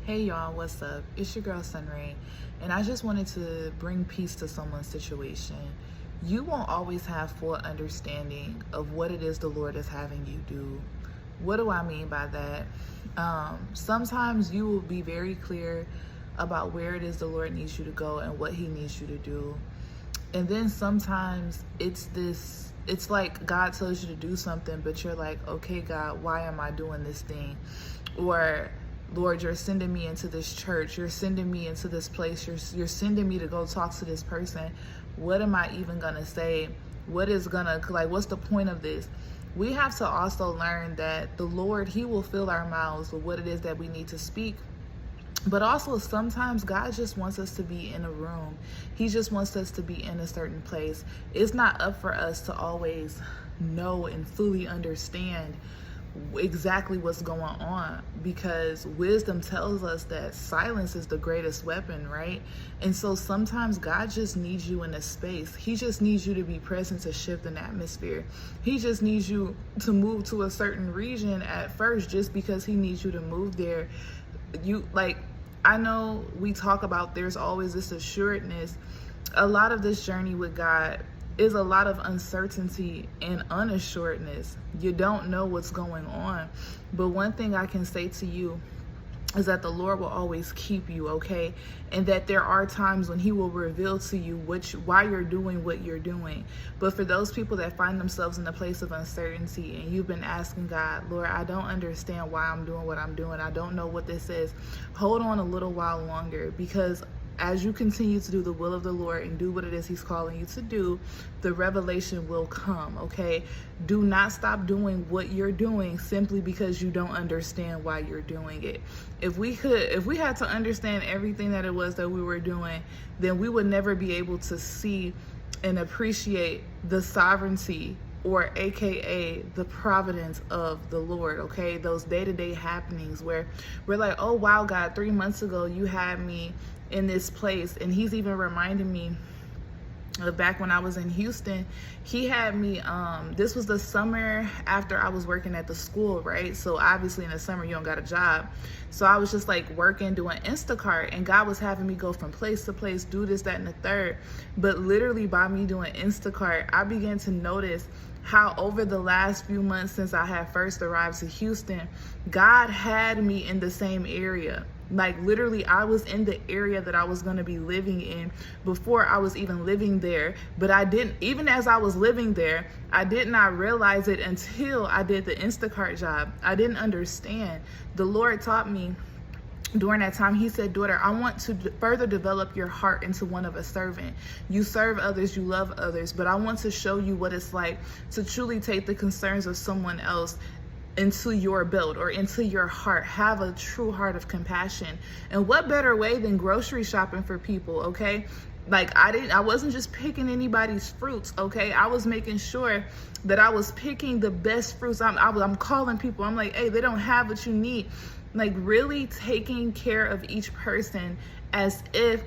Hey y'all, what's up? It's your girl Sunray, and I just wanted to bring peace to someone's situation. You won't always have full understanding of what it is the Lord is having you do. What do I mean by that? Sometimes you will be very clear about where it is the Lord needs you to go and what He needs you to do. And then sometimes it's like God tells you to do something, but you're like, okay, God, why am I doing this thing? Or, Lord, you're sending me into this church. You're sending me into this place. You're sending me to go talk to this person. What am I even going to say? What's the point of this? We have to also learn that the Lord, He will fill our mouths with what it is that we need to speak. But also sometimes God just wants us to be in a room. He just wants us to be in a certain place. It's not up for us to always know and fully understand exactly what's going on, because wisdom tells us that silence is the greatest weapon, right? And so sometimes God just needs you in a space. He just needs you to be present to shift an atmosphere. He just needs you to move to a certain region at first, just because He needs you to move there. I know we talk about there's always this assuredness. A lot of this journey with God is a lot of uncertainty and unassuredness. You don't know what's going on. But one thing I can say to you is that the Lord will always keep you, okay? And that there are times when He will reveal to you why you're doing what you're doing. But for those people that find themselves in a place of uncertainty and you've been asking God, Lord, I don't understand why I'm doing what I'm doing. I don't know what this is. Hold on a little while longer, because as you continue to do the will of the Lord and do what it is He's calling you to do, the revelation will come, okay? Do not stop doing what you're doing simply because you don't understand why you're doing it. If we had to understand everything that it was that we were doing, then we would never be able to see and appreciate the sovereignty, or AKA the providence of the Lord, okay? Those day-to-day happenings where we're like, oh wow, God, 3 months ago you had me in this place. And He's even reminding me back when I was in Houston, He had me, this was the summer after I was working at the school, right? So obviously in the summer, you don't got a job. So I was just like working, doing Instacart, and God was having me go from place to place, do this, that, and the third. But literally by me doing Instacart, I began to notice how over the last few months since I had first arrived to Houston, God had me in the same area. Like literally, I was in the area that I was going to be living in before I was even living there. But even as I was living there, I did not realize it until I did the Instacart job. I didn't understand. The Lord taught me during that time. He said, daughter, I want to further develop your heart into one of a servant. You serve others, you love others, but I want to show you what it's like to truly take the concerns of someone else into your belt or into your heart. Have a true heart of compassion. And what better way than grocery shopping for people, okay? Like I wasn't just picking anybody's fruits, okay? I was making sure that I was picking the best fruits. I'm calling people. I'm like, hey, they don't have what you need. Like really taking care of each person as if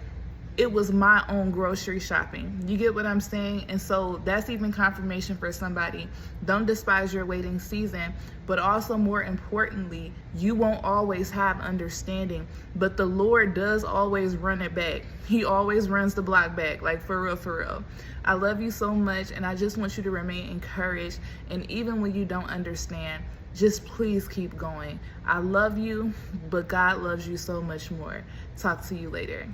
it was my own grocery shopping. You get what I'm saying? And so that's even confirmation for somebody. Don't despise your waiting season, but also more importantly, you won't always have understanding, but the Lord does always run it back. He always runs the block back, like for real, for real. I love you so much, and I just want you to remain encouraged. And even when you don't understand, just please keep going. I love you, but God loves you so much more. Talk to you later.